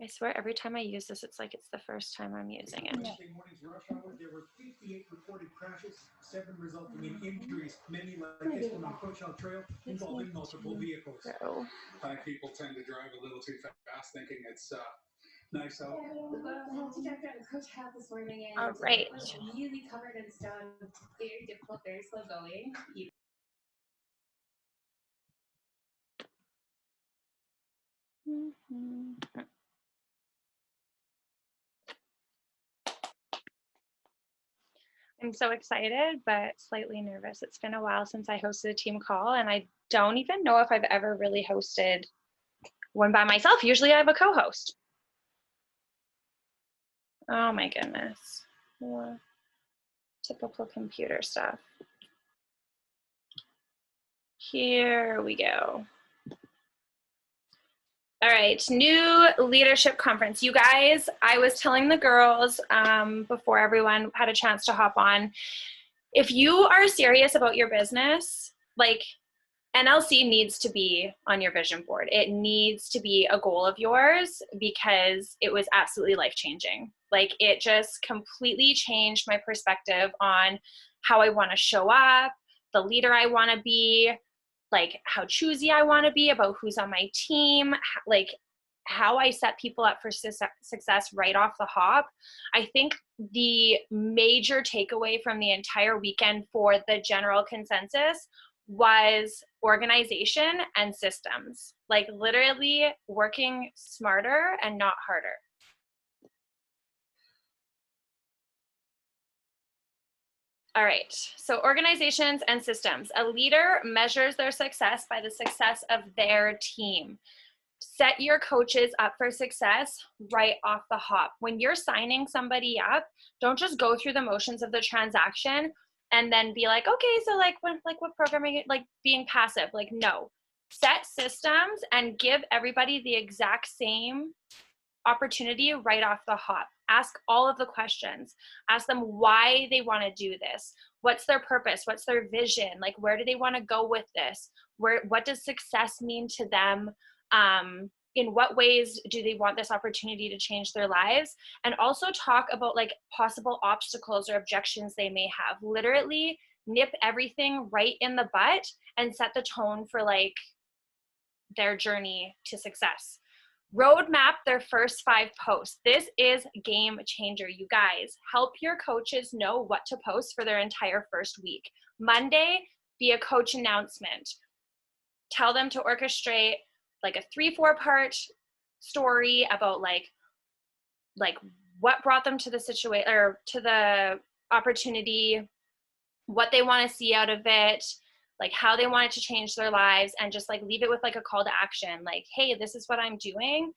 I swear every time I use this, it's like it's the first time I'm using it. Wednesday morning's rush hour, there were 58 reported crashes, 7 resulting in injuries, many like this one on Coachella Trail involving multiple vehicles. Go. 5 people tend to drive a little too fast, thinking it's nice out. To check out the coach house this morning, and All right. it was really covered in stone, very difficult, very slow going. I'm so excited, but slightly nervous. It's been a while since I hosted a team call, and I don't even know if I've ever really hosted one by myself. Usually I have a co-host. Oh my goodness. More typical computer stuff. Here we go. All right, new leadership conference. You guys, I was telling the girls before everyone had a chance to hop on, if you are serious about your business, like NLC needs to be on your vision board. It needs to be a goal of yours because it was absolutely life-changing. Like it just completely changed my perspective on how I want to show up, the leader I want to be, like how choosy I want to be about who's on my team, like how I set people up for success right off the hop. I think the major takeaway from the entire weekend for the general consensus was organization and systems, like literally working smarter and not harder. All right, so organizations and systems. A leader measures their success by the success of their team. Set your coaches up for success right off the hop. When you're signing somebody up, don't just go through the motions of the transaction and then be like, okay, so like what programming, like being passive. Like, no, set systems and give everybody the exact same opportunity right off the hop. Ask all of the questions. Ask them why they want to do this. What's their purpose? What's their vision? Like, where do they want to go with this? What does success mean to them? In what ways do they want this opportunity to change their lives? And also talk about like possible obstacles or objections they may have. Literally nip everything right in the butt and set the tone for like their journey to success. Roadmap their first 5 posts. This is game changer, you guys. Help your coaches know what to post for their entire first week. Monday, be a coach announcement. Tell them to orchestrate like a 3-4 part story about like what brought them to the situation or to the opportunity, what they want to see out of it, like how they want it to change their lives, and just like leave it with like a call to action. Like, hey, this is what I'm doing.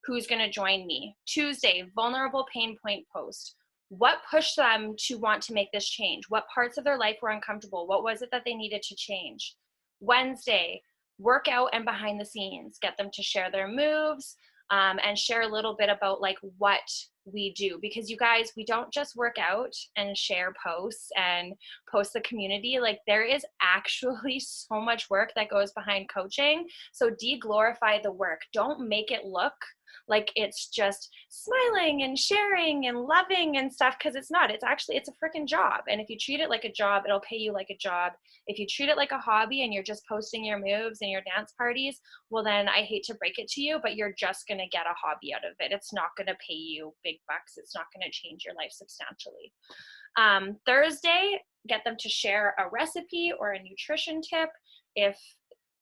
Who's going to join me? Tuesday, vulnerable pain point post. What pushed them to want to make this change? What parts of their life were uncomfortable? What was it that they needed to change? Wednesday, workout and behind the scenes. Get them to share their moves and share a little bit about like what we do, because you guys, we don't just work out and share posts and post the community. Like there is actually so much work that goes behind coaching. So de-glorify the work. Don't make it look like it's just smiling and sharing and loving and stuff, because it's not. It's actually, it's a freaking job. And if you treat it like a job, it'll pay you like a job. If you treat it like a hobby and you're just posting your moves and your dance parties, well then I hate to break it to you, but you're just going to get a hobby out of it. It's not going to pay you big bucks. It's not going to change your life substantially. Thursday, get them to share a recipe or a nutrition tip. If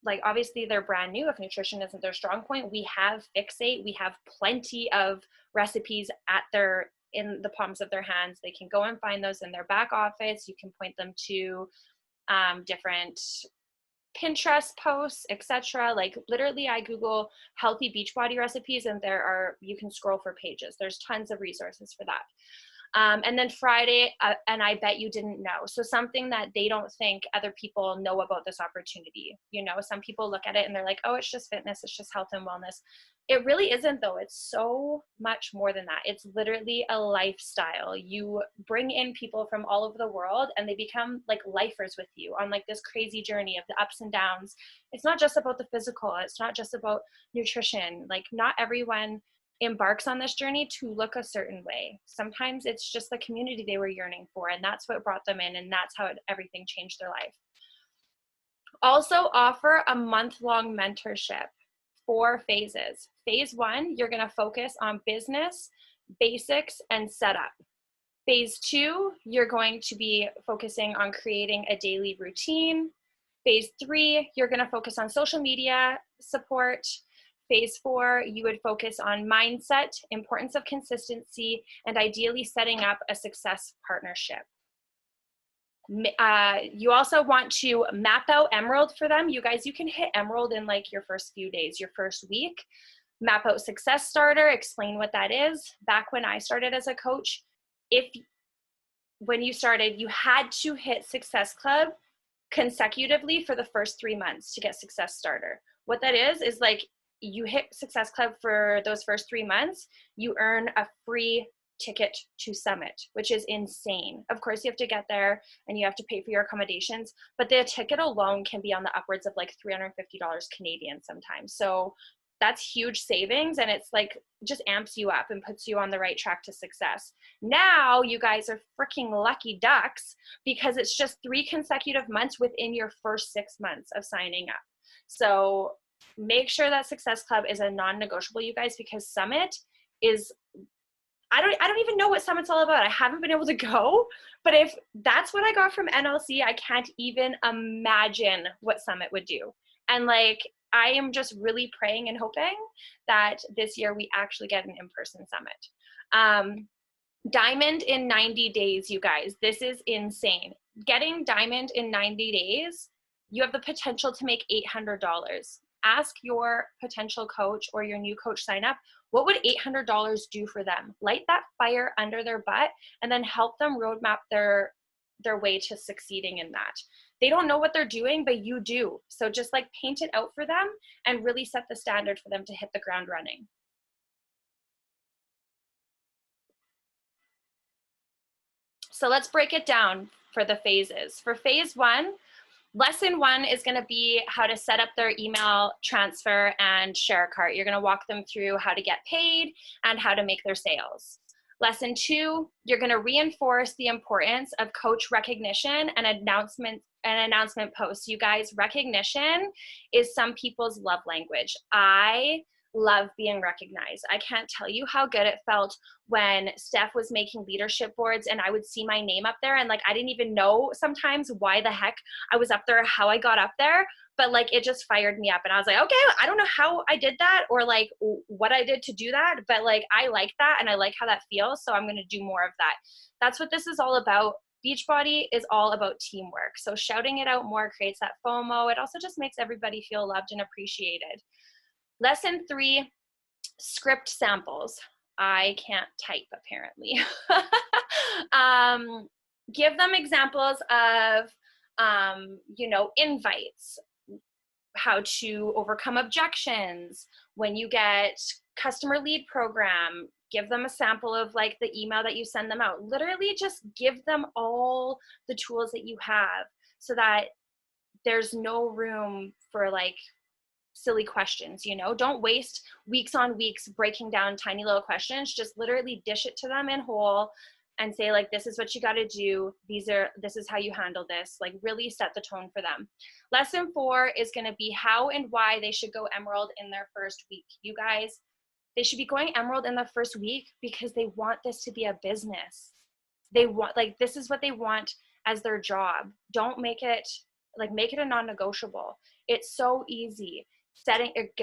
like obviously they're brand new, if nutrition isn't their strong point, we have Fixate. We have plenty of recipes in the palms of their hands. They can go and find those in their back office. You can point them to different Pinterest posts, etc. Like literally I Google healthy Beachbody recipes and you can scroll for pages. There's tons of resources for that. And then Friday, and I bet you didn't know. So something that they don't think other people know about this opportunity. You know, some people look at it and they're like, oh, it's just fitness. It's just health and wellness. It really isn't though. It's so much more than that. It's literally a lifestyle. You bring in people from all over the world and they become like lifers with you on like this crazy journey of the ups and downs. It's not just about the physical. It's not just about nutrition. Like not everyone embarks on this journey to look a certain way. Sometimes it's just the community they were yearning for, and that's what brought them in, and that's how everything changed their life. Also offer a month-long mentorship, 4 phases. Phase 1, you're going to focus on business, basics, and setup. Phase 2, you're going to be focusing on creating a daily routine. Phase 3, you're going to focus on social media support. Phase 4, you would focus on mindset, importance of consistency, and ideally setting up a success partnership. You also want to map out Emerald for them. You guys, you can hit Emerald in like your first few days, your first week. Map out Success Starter, explain what that is. Back when I started as a coach, when you started, you had to hit Success Club consecutively for the first 3 months to get Success Starter. What that is like you hit Success Club for those first 3 months, you earn a free ticket to Summit, which is insane. Of course, you have to get there and you have to pay for your accommodations, but the ticket alone can be on the upwards of like $350 Canadian sometimes. So that's huge savings, and it's like just amps you up and puts you on the right track to success. Now you guys are freaking lucky ducks because it's just 3 consecutive months within your first 6 months of signing up. So make sure that Success Club is a non-negotiable, you guys, because Summit is, I don't even know what Summit's all about. I haven't been able to go, but if that's what I got from NLC, I can't even imagine what Summit would do. And like, I am just really praying and hoping that this year we actually get an in-person Summit. Diamond in 90 days, you guys. This is insane. Getting Diamond in 90 days, you have the potential to make $800. Ask your potential coach or your new coach sign up, what would $800 do for them? Light that fire under their butt and then help them roadmap their way to succeeding in that. They don't know what they're doing, but you do. So just like paint it out for them and really set the standard for them to hit the ground running. So let's break it down for the phases. For phase 1, lesson 1 is going to be how to set up their email transfer and share cart. You're going to walk them through how to get paid and how to make their sales. Lesson 2, you're going to reinforce the importance of coach recognition and announcement posts. You guys, recognition is some people's love language. I love being recognized. I can't tell you how good it felt when Steph was making leadership boards and I would see my name up there and like I didn't even know sometimes why the heck I was up there, how I got up there, but like it just fired me up and I was like, okay, I don't know how I did that or like what I did to do that, but like I like that and I like how that feels, so I'm going to do more of that. That's what this is all about. Beachbody is all about teamwork. So shouting it out more creates that FOMO. It also just makes everybody feel loved and appreciated. Lesson 3, script samples. I can't type apparently. Give them examples of, invites, how to overcome objections. When you get customer lead program, give them a sample of like the email that you send them out. Literally just give them all the tools that you have so that there's no room for like silly questions, don't waste weeks on weeks breaking down tiny little questions. Just literally dish it to them in whole and say like, this is what you got to do. This is how you handle this. Like really set the tone for them. Lesson 4 is going to be how and why they should go Emerald in their first week. You guys, they should be going Emerald in the first week because they want this to be a business. They want, like, this is what they want as their job. Don't make it a non-negotiable. It's so easy.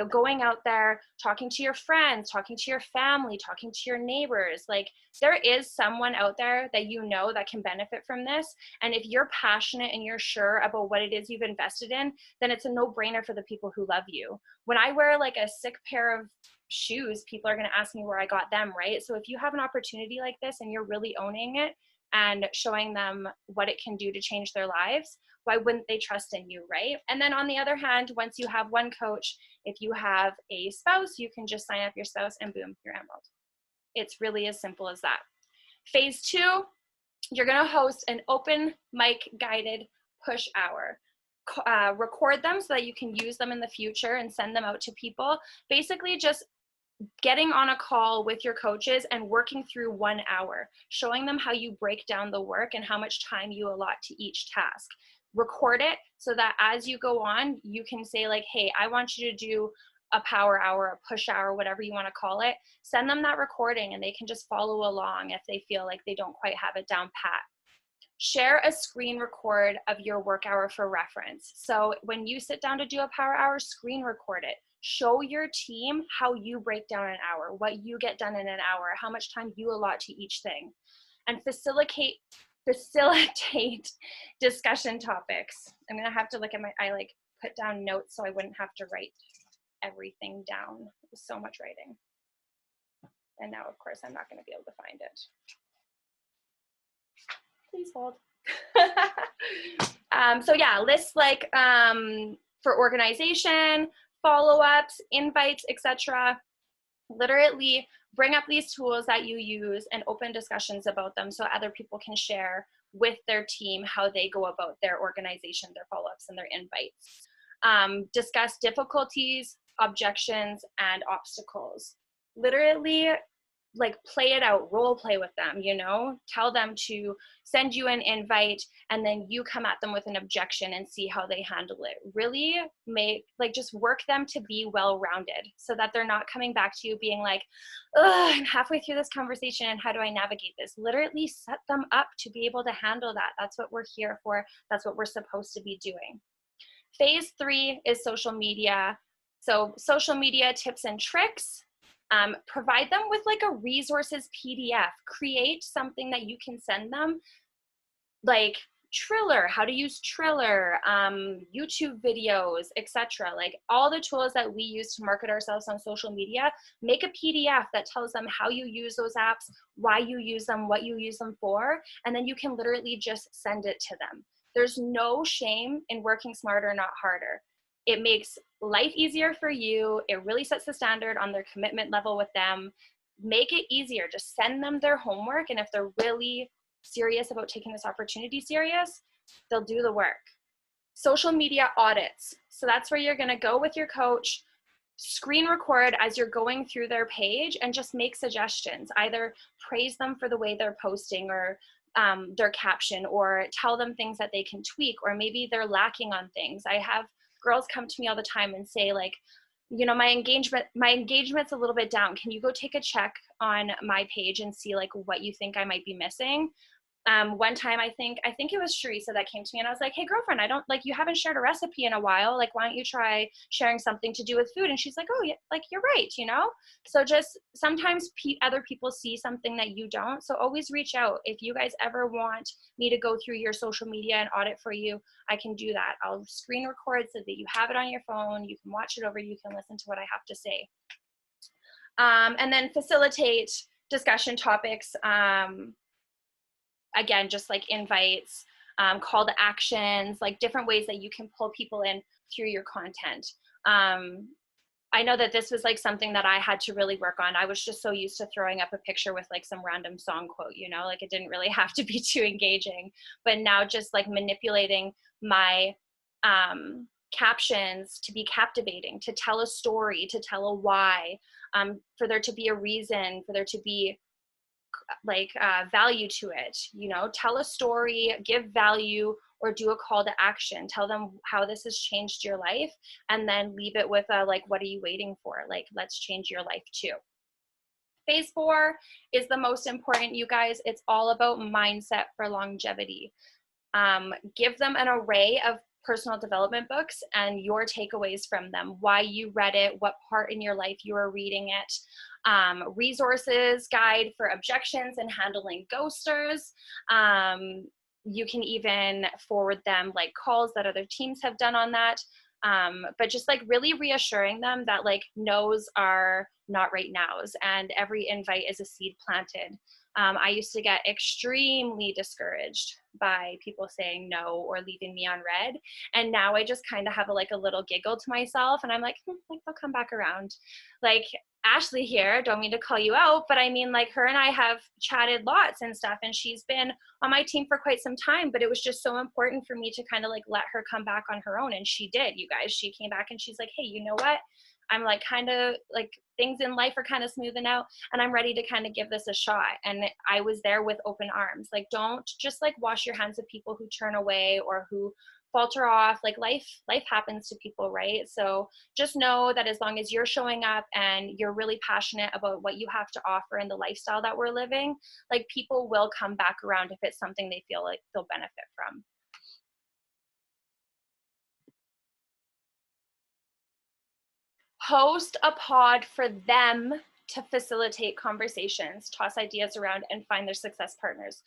Going out there, talking to your friends, talking to your family, talking to your neighbors. Like there is someone out there that that can benefit from this. And if you're passionate and you're sure about what it is you've invested in, then it's a no-brainer for the people who love you. When I wear like a sick pair of shoes, people are going to ask me where I got them, right? So if you have an opportunity like this and you're really owning it and showing them what it can do to change their lives, why wouldn't they trust in you, right? And then on the other hand, once you have one coach, if you have a spouse, you can just sign up your spouse and boom, you're Emerald. It's really as simple as that. Phase 2, you're going to host an open mic guided push hour. Record them so that you can use them in the future and send them out to people. Basically just getting on a call with your coaches and working through 1 hour, showing them how you break down the work and how much time you allot to each task. Record it so that as you go on, you can say like, hey, I want you to do a power hour, a push hour, whatever you want to call it. Send them that recording and they can just follow along if they feel like they don't quite have it down pat. Share a screen record of your work hour for reference. So when you sit down to do a power hour, screen record it. Show your team how you break down an hour, what you get done in an hour, how much time you allot to each thing. And facilitate discussion topics. I'm gonna have to look at I like put down notes so I wouldn't have to write everything down. It was so much writing. And now, of course, I'm not gonna be able to find it. Please hold. So yeah, lists like for organization, follow-ups, invites, etc. Literally bring up these tools that you use and open discussions about them so other people can share with their team how they go about their organization, their follow-ups, and their invites. Discuss difficulties, objections, and obstacles. Literally, like play it out, role play with them, you know, tell them to send you an invite and then you come at them with an objection and see how they handle it. Really just work them to be well-rounded so that they're not coming back to you being like, ugh, I'm halfway through this conversation and how do I navigate this? Literally set them up to be able to handle that. That's what we're here for. That's what we're supposed to be doing. Phase 3 is social media. So social media tips and tricks. Provide them with like a resources PDF. Create something that you can send them, like Triller, how to use Triller, YouTube videos, etc. Like all the tools that we use to market ourselves on social media. Make a PDF that tells them how you use those apps, why you use them, what you use them for, and then you can literally just send it to them. There's no shame in working smarter, not harder. It makes life easier for you. It really sets the standard on their commitment level with them. Make it easier. Just send them their homework. And if they're really serious about taking this opportunity serious, they'll do the work. Social media audits. So that's where you're going to go with your coach, screen record as you're going through their page and just make suggestions. Either praise them for the way they're posting or their caption, or tell them things that they can tweak, or maybe they're lacking on things. I have girls come to me all the time and say like, you know, my engagement's a little bit down. Can you go take a check on my page and see like what you think I might be missing? One time, I think it was Sharisa that came to me and I was like, hey girlfriend, you haven't shared a recipe in a while. Like, why don't you try sharing something to do with food? And she's like, oh yeah, like you're right, you know? So just sometimes other people see something that you don't. So always reach out. If you guys ever want me to go through your social media and audit for you, I can do that. I'll screen record so that you have it on your phone. You can watch it over, you can listen to what I have to say. And then facilitate discussion topics. Again, just like invites, call to actions, like different ways that you can pull people in through your content. I know that this was like something that I had to really work on. I was just so used to throwing up a picture with like some random song quote, you know, like it didn't really have to be too engaging. But now just like manipulating my captions to be captivating, to tell a story, to tell a why, for there to be a reason, for there to be like value to it, you know, tell a story, give value, or do a call to action. Tell them how this has changed your life, and then leave it with a like, what are you waiting for? Like, let's change your life too. Phase 4 is the most important, you guys. It's all about mindset for longevity. Give them an array of personal development books and your takeaways from them, why you read it, what part in your life you are reading it, resources guide for objections and handling ghosters. You can even forward them like calls that other teams have done on that. But just like really reassuring them that like no's are not right no's and every invite is a seed planted. I used to get extremely discouraged by people saying no or leaving me on red. And now I just kind of have a little giggle to myself and I'm like they'll come back around. Like Ashley here, don't mean to call you out, but I mean like her and I have chatted lots and stuff, and she's been on my team for quite some time, but it was just so important for me to kind of like let her come back on her own. And she did, you guys. She came back and she's like, hey, you know what? I'm like kind of like things in life are kind of smoothing out and I'm ready to kind of give this a shot. And I was there with open arms. Like, don't just like wash your hands of people who turn away or who falter off. Like life happens to people, right? So just know that as long as you're showing up and you're really passionate about what you have to offer and the lifestyle that we're living, like people will come back around if it's something they feel like they'll benefit from. Host a pod for them to facilitate conversations, toss ideas around, and find their success partners.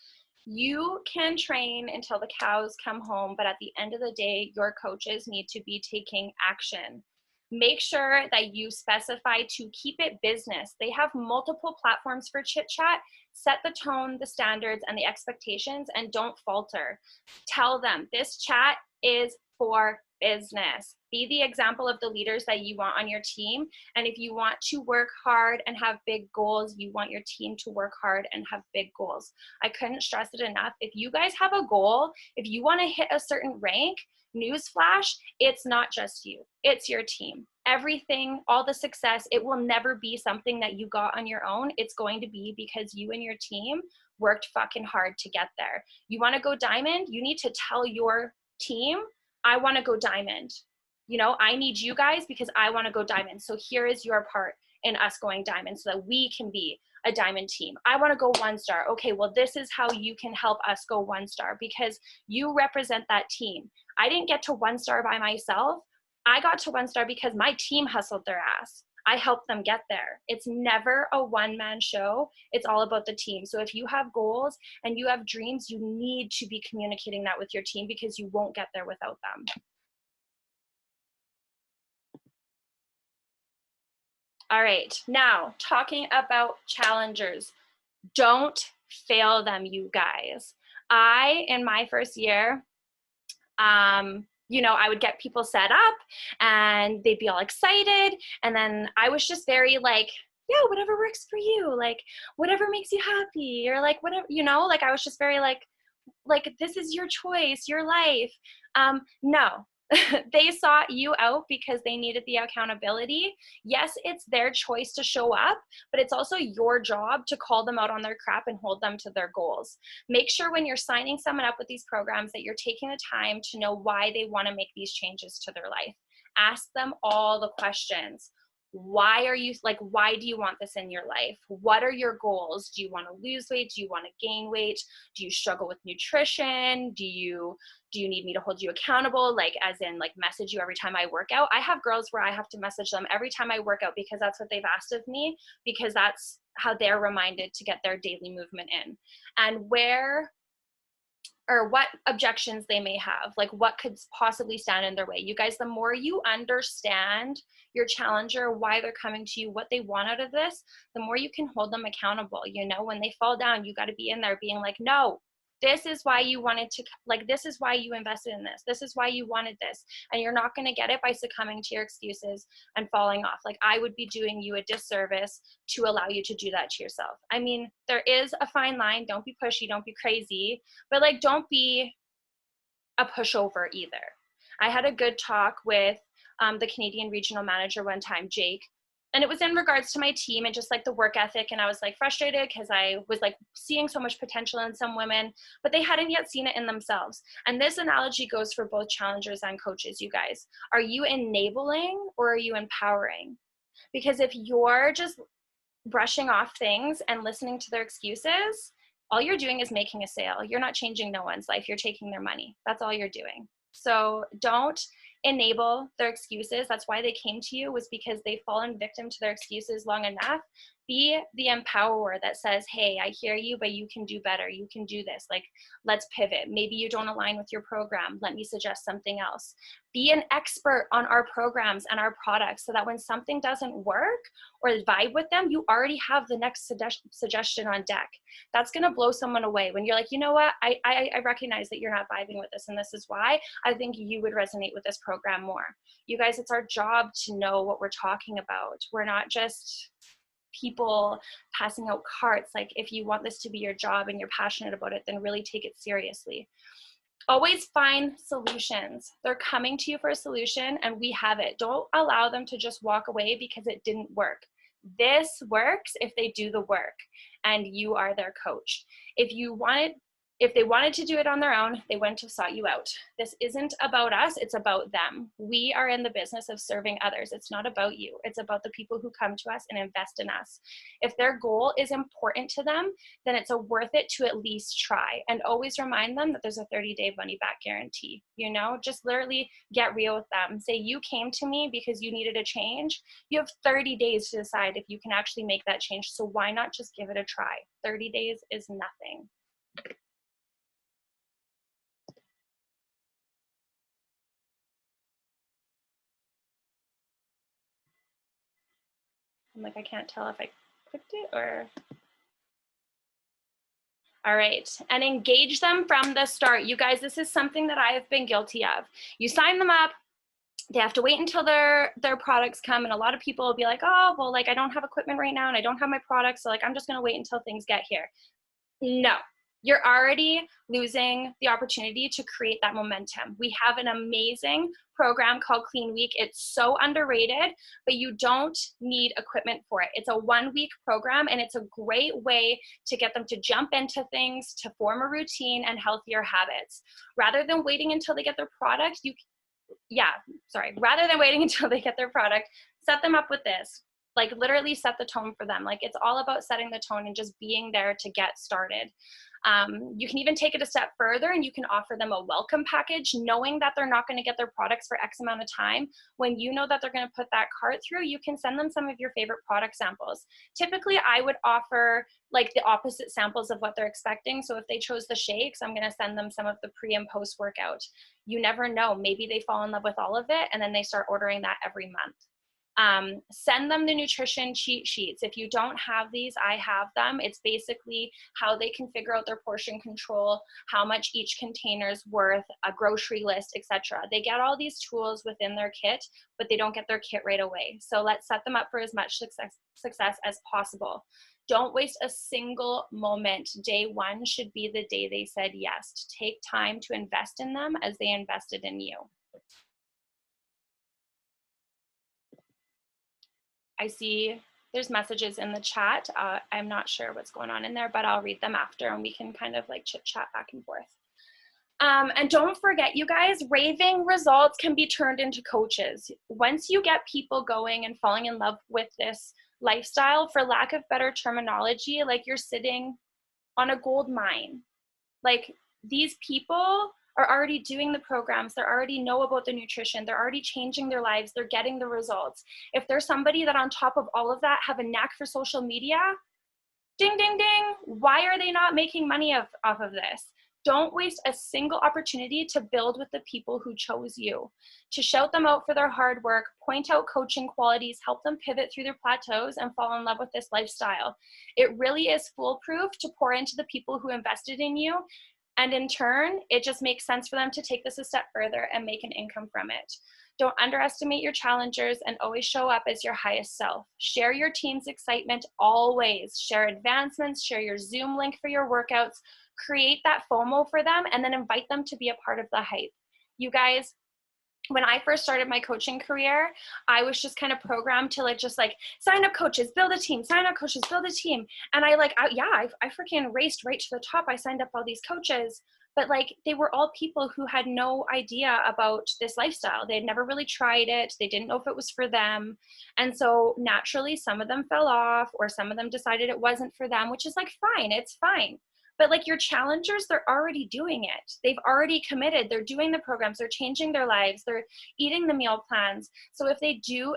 You can train until the cows come home, but at the end of the day, your coaches need to be taking action. Make sure that you specify to keep it business. They have multiple platforms for chit chat. Set the tone, the standards, and the expectations, and don't falter. Tell them this chat is for business. Be the example of the leaders that you want on your team. And if you want to work hard and have big goals, you want your team to work hard and have big goals. I couldn't stress it enough. If you guys have a goal, if you want to hit a certain rank, newsflash, it's not just you, it's your team. Everything, all the success, it will never be something that you got on your own. It's going to be because you and your team worked fucking hard to get there. You want to go diamond? You need to tell your team, I want to go diamond. You know, I need you guys because I want to go diamond. So here is your part in us going diamond so that we can be a diamond team. I want to go 1-star. Okay, well, this is how you can help us go 1-star because you represent that team. I didn't get to 1-star by myself. I got to 1-star because my team hustled their ass. I helped them get there. It's never a one-man show. It's all about the team. So if you have goals and you have dreams, you need to be communicating that with your team because you won't get there without them. All right, now talking about challengers. Don't fail them, you guys. In my first year, you know, I would get people set up and they'd be all excited. And then I was just very like, yeah, whatever works for you, like whatever makes you happy, or like whatever, you know, like I was just very like this is your choice, your life. No. They sought you out because they needed the accountability. Yes, it's their choice to show up, but it's also your job to call them out on their crap and hold them to their goals. Make sure when you're signing someone up with these programs that you're taking the time to know why they want to make these changes to their life. Ask them all the questions. Why do you want this in your life? What are your goals? Do you want to lose weight? Do you want to gain weight? Do you struggle with nutrition? Do you need me to hold you accountable? Like as in like message you every time I work out? I have girls where I have to message them every time I work out because that's what they've asked of me, because that's how they're reminded to get their daily movement in. And what objections they may have, like what could possibly stand in their way. You guys, the more you understand your challenger, why they're coming to you, what they want out of this, the more you can hold them accountable. You know, when they fall down, you got to be in there being like, no, this is why you wanted to, like, this is why you invested in this. This is why you wanted this. And you're not going to get it by succumbing to your excuses and falling off. Like, I would be doing you a disservice to allow you to do that to yourself. I mean, there is a fine line. Don't be pushy. Don't be crazy. But like, don't be a pushover either. I had a good talk with the Canadian regional manager one time, Jake, and it was in regards to my team and just like the work ethic. And I was like frustrated because I was like seeing so much potential in some women, but they hadn't yet seen it in themselves. And this analogy goes for both challengers and coaches, you guys. Are you enabling or are you empowering? Because if you're just brushing off things and listening to their excuses, all you're doing is making a sale. You're not changing no one's life. You're taking their money. That's all you're doing. So don't enable their excuses. That's why they came to you, was because they've fallen victim to their excuses long enough. Be the empowerer that says, hey, I hear you, but you can do better. You can do this. Like, let's pivot. Maybe you don't align with your program. Let me suggest something else. Be an expert on our programs and our products so that when something doesn't work or vibe with them, you already have the next suggestion on deck. That's going to blow someone away when you're like, you know what? I recognize that you're not vibing with this, and this is why I think you would resonate with this program more. You guys, it's our job to know what we're talking about. We're not just people passing out carts. Like, if you want this to be your job and you're passionate about it, then really take it seriously. Always find solutions. They're coming to you for a solution and we have it. Don't allow them to just walk away because it didn't work. This works if they do the work and you are their coach. If they wanted to do it on their own, they wouldn't have sought you out. This isn't about us, it's about them. We are in the business of serving others. It's not about you. It's about the people who come to us and invest in us. If their goal is important to them, then it's worth it to at least try. And always remind them that there's a 30-day money back guarantee. You know, just literally get real with them. Say, you came to me because you needed a change. You have 30 days to decide if you can actually make that change. So why not just give it a try? 30 days is nothing. I'm like, I can't tell if I clicked it or. All right, and engage them from the start. You guys, this is something that I have been guilty of. You sign them up, they have to wait until their products come, and a lot of people will be like, oh, well, like I don't have equipment right now and I don't have my products, so like I'm just gonna wait until things get here. No, you're already losing the opportunity to create that momentum. We have an amazing program called Clean Week. It's so underrated, but you don't need equipment for it. It's a 1-week program, and it's a great way to get them to jump into things, to form a routine and healthier habits. Rather than waiting until they get their product, rather than waiting until they get their product, set them up with this. Like literally set the tone for them. Like it's all about setting the tone and just being there to get started. You can even take it a step further and you can offer them a welcome package, knowing that they're not going to get their products for X amount of time. When you know that they're going to put that cart through, you can send them some of your favorite product samples. Typically, I would offer like the opposite samples of what they're expecting. So if they chose the shakes, I'm going to send them some of the pre and post workout. You never know. Maybe they fall in love with all of it and then they start ordering that every month. Send them the nutrition cheat sheets. If you don't have these, I have them. It's basically how they can figure out their portion control, how much each container is worth, a grocery list, etc. They get all these tools within their kit, but they don't get their kit right away. So let's set them up for as much success as possible. Don't waste a single moment. Day one should be the day they said yes. Take time to invest in them as they invested in you. I see there's messages in the chat. I'm not sure what's going on in there, but I'll read them after and we can kind of like chit chat back and forth. And don't forget, you guys, raving results can be turned into coaches. Once you get people going and falling in love with this lifestyle, for lack of better terminology, like you're sitting on a gold mine. Like these people are already doing the programs, they already know about the nutrition, they're already changing their lives, they're getting the results. If there's somebody that on top of all of that have a knack for social media, ding, ding, ding, why are they not making money off of this? Don't waste a single opportunity to build with the people who chose you, to shout them out for their hard work, point out coaching qualities, help them pivot through their plateaus and fall in love with this lifestyle. It really is foolproof to pour into the people who invested in you. And in turn, it just makes sense for them to take this a step further and make an income from it. Don't underestimate your challengers and always show up as your highest self. Share your team's excitement always. Share advancements, share your Zoom link for your workouts, create that FOMO for them, and then invite them to be a part of the hype. You guys, when I first started my coaching career, I was just kind of programmed to just sign up coaches, build a team, sign up coaches, build a team. And I freaking raced right to the top. I signed up all these coaches, but they were all people who had no idea about this lifestyle. They had never really tried it. They didn't know if it was for them. And so naturally, some of them fell off or some of them decided it wasn't for them, which is fine, it's fine. But your challengers, they're already doing it. They've already committed. They're doing the programs. They're changing their lives. They're eating the meal plans. So if they do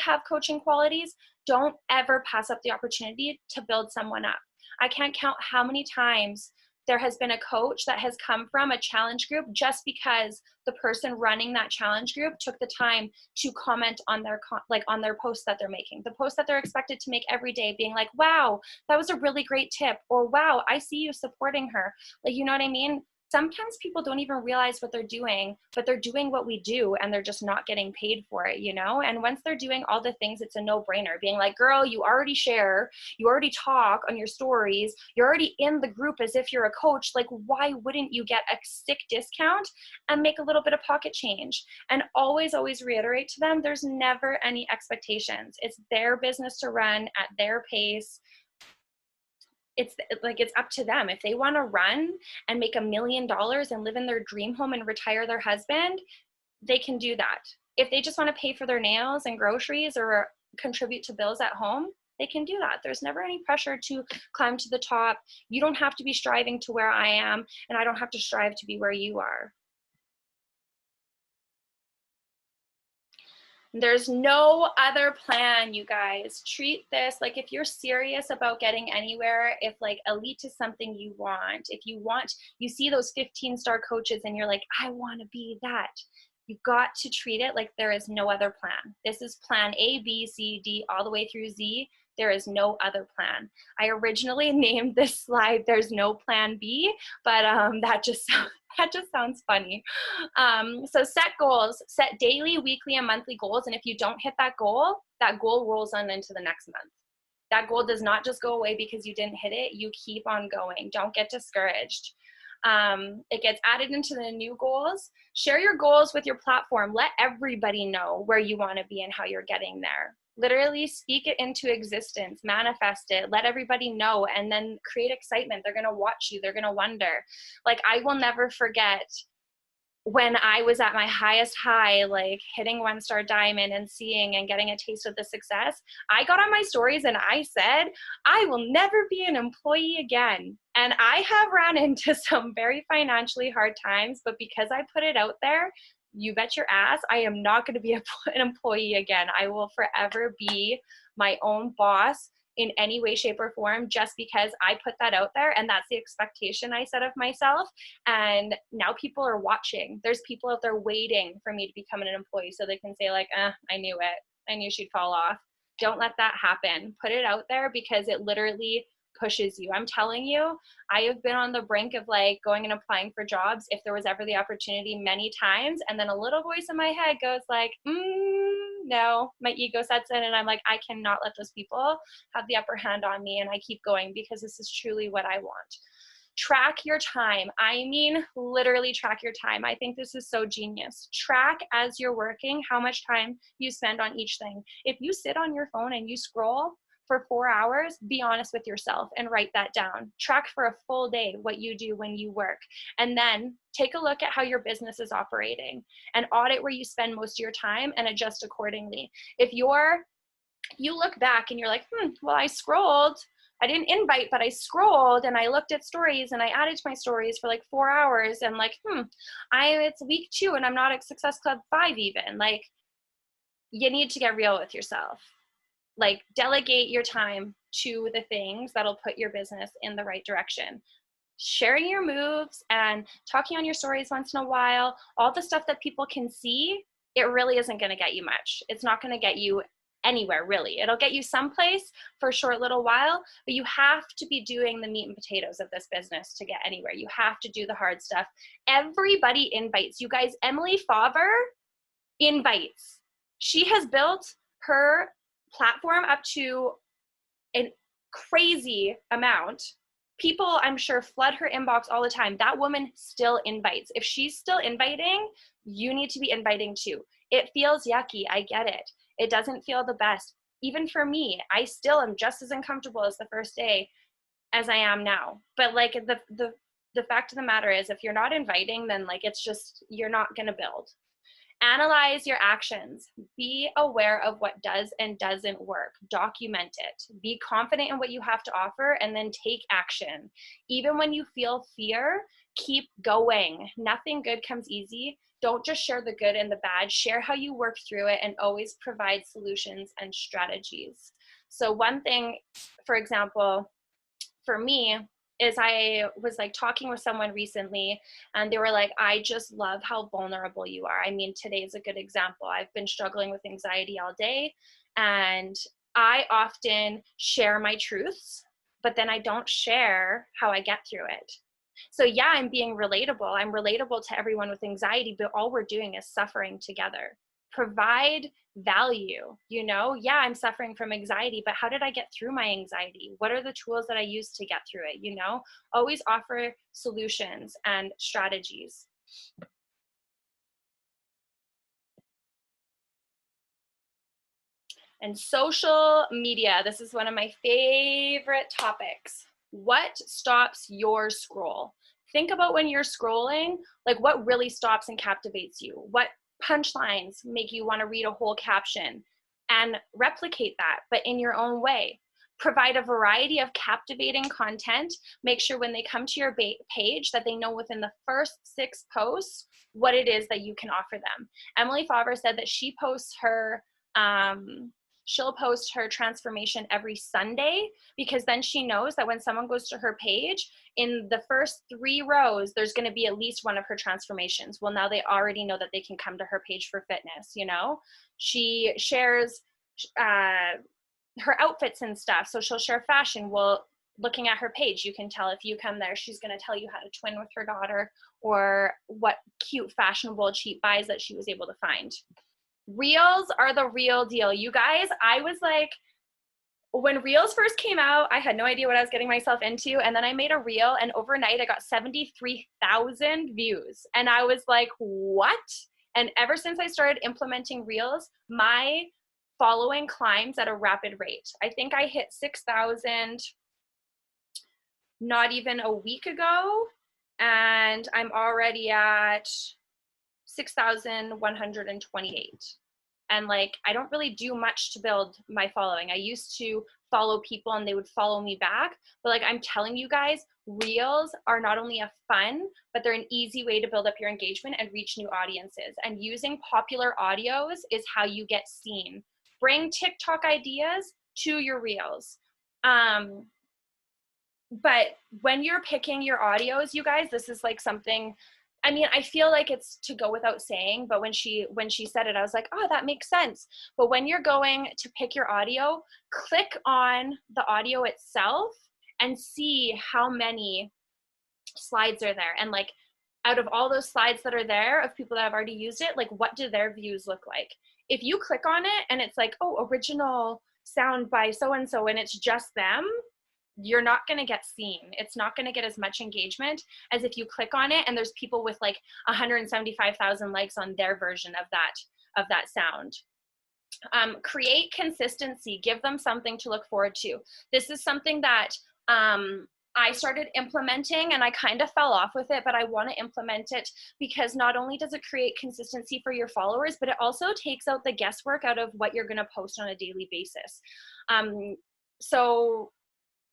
have coaching qualities, don't ever pass up the opportunity to build someone up. I can't count how many times there has been a coach that has come from a challenge group just because the person running that challenge group took the time to comment on their on their posts that they're making, the posts that they're expected to make every day, being like, wow, that was a really great tip, or wow, I see you supporting her. You know what I mean? sometimes people don't even realize what they're doing, but they're doing what we do and they're just not getting paid for it, you know? And once they're doing all the things, it's a no-brainer. Being like, girl, you already share, you already talk on your stories, you're already in the group as if you're a coach. Like, why wouldn't you get a sick discount and make a little bit of pocket change? And always, always reiterate to them, there's never any expectations. It's their business to run at their pace. It's like, it's up to them. If they want to run and make $1 million and live in their dream home and retire their husband, they can do that. If they just want to pay for their nails and groceries or contribute to bills at home, they can do that. There's never any pressure to climb to the top. You don't have to be striving to where I am, and I don't have to strive to be where you are. There's no other plan, you guys. Treat this like, if you're serious about getting anywhere, if like elite is something you want, if you want, you see those 15-star coaches and you're like, I want to be that. You got to treat it like there is no other plan. This is plan A, B, C, D, all the way through Z. There is no other plan. I originally named this slide, there's no plan B, but that just sounds funny. So set goals, set daily, weekly, and monthly goals. And if you don't hit that goal rolls on into the next month. That goal does not just go away because you didn't hit it. You keep on going. Don't get discouraged. It gets added into the new goals. Share your goals with your platform. Let everybody know where you want to be and how you're getting there. Literally speak it into existence, manifest it, let everybody know, and then create excitement. They're going to watch you. They're going to wonder. Like, I will never forget when I was at my highest high, like hitting 1-star diamond and seeing and getting a taste of the success. I got on my stories and I said, I will never be an employee again. And I have ran into some very financially hard times, but because I put it out there, you bet your ass I am not going to be an employee again. I will forever be my own boss in any way, shape, or form, just because I put that out there, and that's the expectation I set of myself. And now people are watching. There's people out there waiting for me to become an employee so they can say like, I knew it. I knew she'd fall off. Don't let that happen. Put it out there, because it literally pushes you. I'm telling you, I have been on the brink of like going and applying for jobs if there was ever the opportunity many times. And then a little voice in my head goes like, no, my ego sets in and I'm like, I cannot let those people have the upper hand on me. And I keep going because this is truly what I want. Track your time. I mean, literally track your time. I think this is so genius. Track as you're working how much time you spend on each thing. If you sit on your phone and you scroll for 4 hours, be honest with yourself and write that down. Track for a full day what you do when you work. And then take a look at how your business is operating and audit where you spend most of your time and adjust accordingly. If you look back and you're like, well, I scrolled, I didn't invite, but I scrolled and I looked at stories and I added to my stories for like 4 hours and like, it's week 2 and I'm not at Success Club 5 even. Like, you need to get real with yourself. Like, delegate your time to the things that'll put your business in the right direction. Sharing your moves and talking on your stories once in a while, all the stuff that people can see, it really isn't going to get you much. It's not going to get you anywhere, really. It'll get you someplace for a short little while, but you have to be doing the meat and potatoes of this business to get anywhere. You have to do the hard stuff. Everybody invites. You guys, Emily Favre invites. She has built her platform up to a crazy amount. People, I'm sure, flood her inbox all the time. That woman still invites. If she's still inviting, you need to be inviting too. It feels yucky. I get it. It doesn't feel the best. Even for me, I still am just as uncomfortable as the first day as I am now. But like the fact of the matter is, if you're not inviting, then like it's just, you're not going to build. Analyze your actions. Be aware of what does and doesn't work. Document it. Be confident in what you have to offer and then take action. Even when you feel fear, keep going. Nothing good comes easy. Don't just share the good and the bad. Share how you work through it and always provide solutions and strategies. So one thing, for example, for me, is I was like talking with someone recently and they were like, I just love how vulnerable you are. I mean, today's a good example. I've been struggling with anxiety all day and I often share my truths, but then I don't share how I get through it. So yeah, I'm being relatable. I'm relatable to everyone with anxiety, but all we're doing is suffering together. Provide value, you know? Yeah, I'm suffering from anxiety, but how did I get through my anxiety? What are the tools that I use to get through it, you know? Always offer solutions and strategies. And social media, this is one of my favorite topics. What stops your scroll? Think about when you're scrolling, like what really stops and captivates you? What punchlines make you want to read a whole caption? And replicate that, but in your own way. Provide a variety of captivating content. Make sure when they come to your page that they know within the first 6 posts what it is that you can offer them. Emily Favre said that she posts her she'll post her transformation every Sunday, because then she knows that when someone goes to her page, in the first 3 rows, there's going to be at least one of her transformations. Well, now they already know that they can come to her page for fitness, you know? She shares her outfits and stuff. So she'll share fashion. Well, looking at her page, you can tell if you come there, she's going to tell you how to twin with her daughter, or what cute, fashionable, cheap buys that she was able to find. Reels are the real deal. You guys, I was like, when Reels first came out, I had no idea what I was getting myself into. And then I made a Reel, and overnight I got 73,000 views. And I was like, what? And ever since I started implementing Reels, my following climbs at a rapid rate. I think I hit 6,000 not even a week ago, and I'm already at 6,128. And like, I don't really do much to build my following. I used to follow people and they would follow me back. But like, I'm telling you guys, Reels are not only a fun, but they're an easy way to build up your engagement and reach new audiences. And using popular audios is how you get seen. Bring TikTok ideas to your Reels. But when you're picking your audios, you guys, this is like something, I mean, I feel like it's to go without saying, but when she said it, I was like, oh, that makes sense. But when you're going to pick your audio, click on the audio itself and see how many slides are there. And like, out of all those slides that are there of people that have already used it, like, what do their views look like? If you click on it and it's like, oh, original sound by so-and-so, and it's just them, you're not going to get seen. It's not going to get as much engagement as if you click on it and there's people with like 175,000 likes on their version of that sound. Create consistency. Give them something to look forward to. This is something that I started implementing, and I kind of fell off with it, but I want to implement it because not only does it create consistency for your followers, but it also takes out the guesswork out of what you're going to post on a daily basis. So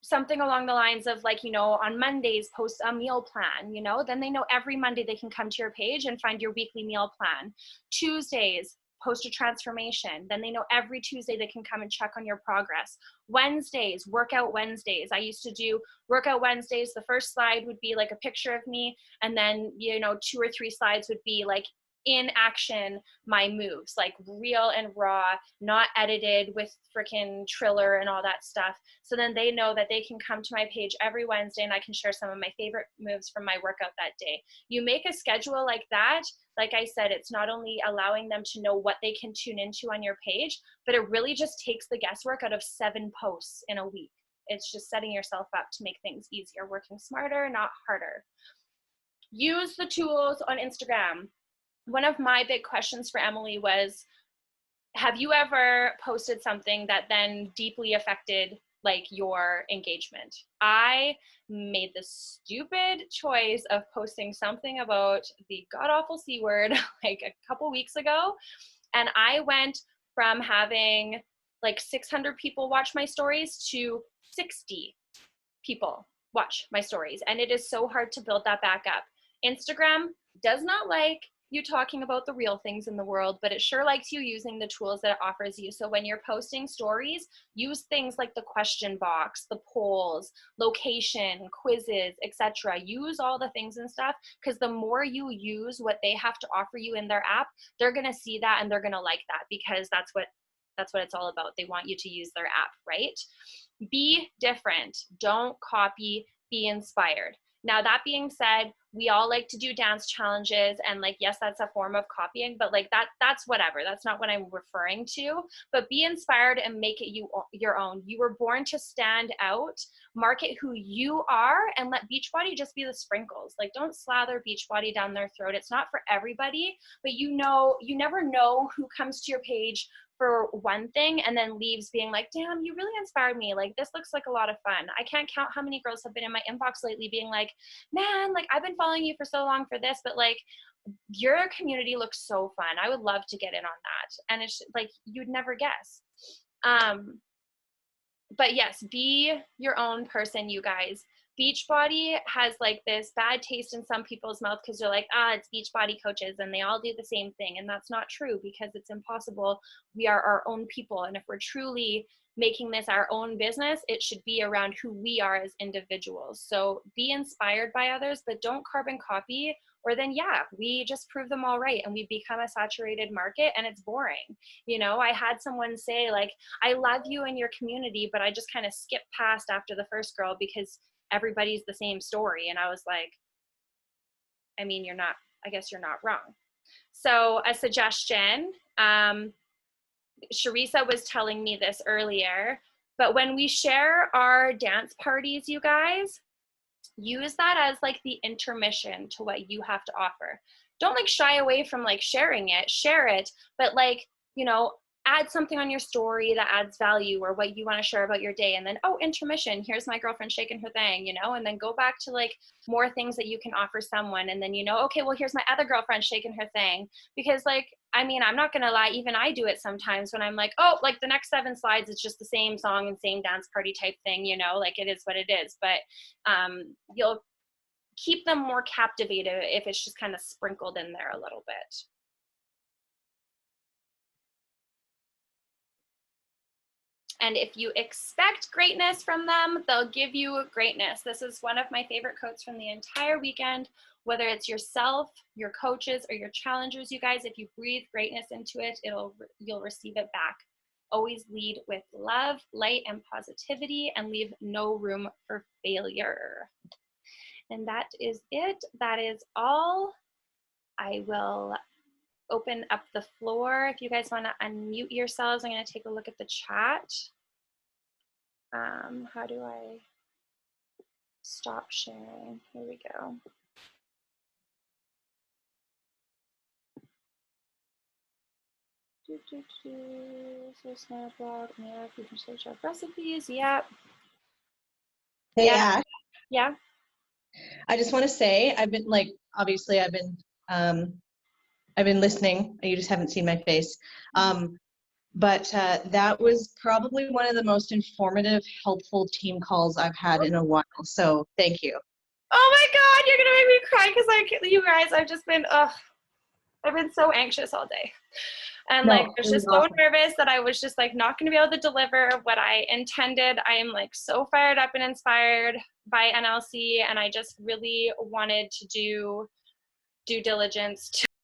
something along the lines of like, you know, on Mondays, post a meal plan, you know, then they know every Monday they can come to your page and find your weekly meal plan. Tuesdays, post a transformation. Then they know every Tuesday they can come and check on your progress. Wednesdays, workout Wednesdays. I used to do workout Wednesdays. The first slide would be like a picture of me. And then, you know, 2 or 3 slides would be like in action, my moves, like real and raw, not edited with freaking Triller and all that stuff. So then they know that they can come to my page every Wednesday and I can share some of my favorite moves from my workout that day. You make a schedule like that. Like I said, it's not only allowing them to know what they can tune into on your page, but it really just takes the guesswork out of 7 posts in a week. It's just setting yourself up to make things easier, working smarter, not harder. Use the tools on Instagram. One of my big questions for Emily was, have you ever posted something that then deeply affected like your engagement? I made the stupid choice of posting something about the god-awful C word like a couple weeks ago. And I went from having like 600 people watch my stories to 60 people watch my stories. And it is so hard to build that back up. Instagram does not like you talking about the real things in the world, but it sure likes you using the tools that it offers you. So when you're posting stories, use things like the question box, the polls, location, quizzes, etc. Use all the things and stuff, because the more you use what they have to offer you in their app, they're going to see that and they're going to like that, because that's what it's all about. They want you to use their app, right? Be different. Don't copy, be inspired. Now, that being said, we all like to do dance challenges, and like, yes, that's a form of copying, but like that's whatever. That's not what I'm referring to. But be inspired and make it your own. You were born to stand out. Market who you are, and let Beachbody just be the sprinkles. Like, don't slather Beachbody down their throat. It's not for everybody, but you never know who comes to your page for one thing and then leaves being like, damn, you really inspired me. Like, this looks like a lot of fun. I can't count how many girls have been in my inbox lately being like, man, like, I've been following you for so long for this, but like, your community looks so fun. I would love to get in on that. And it's like, you'd never guess. But yes, be your own person, you guys. Beachbody has like this bad taste in some people's mouth because they're like, it's Beachbody coaches and they all do the same thing. And that's not true, because it's impossible. We are our own people. And if we're truly making this our own business, it should be around who we are as individuals. So be inspired by others, but don't carbon copy, or then, yeah, we just prove them all right and we become a saturated market and it's boring. You know, I had someone say like, I love you and your community, but I just kind of skipped past after the first girl because everybody's the same story. And I was like, I mean, I guess you're not wrong. So a suggestion, Sharisa was telling me this earlier, but when we share our dance parties, you guys, use that as like the intermission to what you have to offer. Don't like shy away from like sharing it, share it, but like, you know, add something on your story that adds value or what you want to share about your day. And then, oh, intermission, here's my girlfriend shaking her thing, you know, and then go back to like more things that you can offer someone. And then, you know, okay, well, here's my other girlfriend shaking her thing. Because like, I mean, I'm not going to lie, even I do it sometimes when I'm like, oh, like the next 7 slides, it's just the same song and same dance party type thing, you know, like it is what it is. But you'll keep them more captivated if it's just kind of sprinkled in there a little bit. And if you expect greatness from them, they'll give you greatness. This is one of my favorite quotes from the entire weekend. Whether it's yourself, your coaches, or your challengers, you guys, if you breathe greatness into it, you'll receive it back. Always lead with love, light, and positivity, and leave no room for failure. And that is it. That is all. I will open up the floor. If you guys want to unmute yourselves, I'm going to take a look at the chat. How do I stop sharing? Here we go. So Snap blog, yeah, you can search up recipes. Yep. Hey, Yeah. Ash, Yeah. I just want to say I've been obviously I've been listening. You just haven't seen my face. But that was probably one of the most informative, helpful team calls I've had in a while. So thank you. Oh my God, you're gonna make me cry because you guys, I've been so anxious all day. And like, I was just so nervous that I was just like not going to be able to deliver what I intended. I am like so fired up and inspired by NLC, and I just really wanted to do due diligence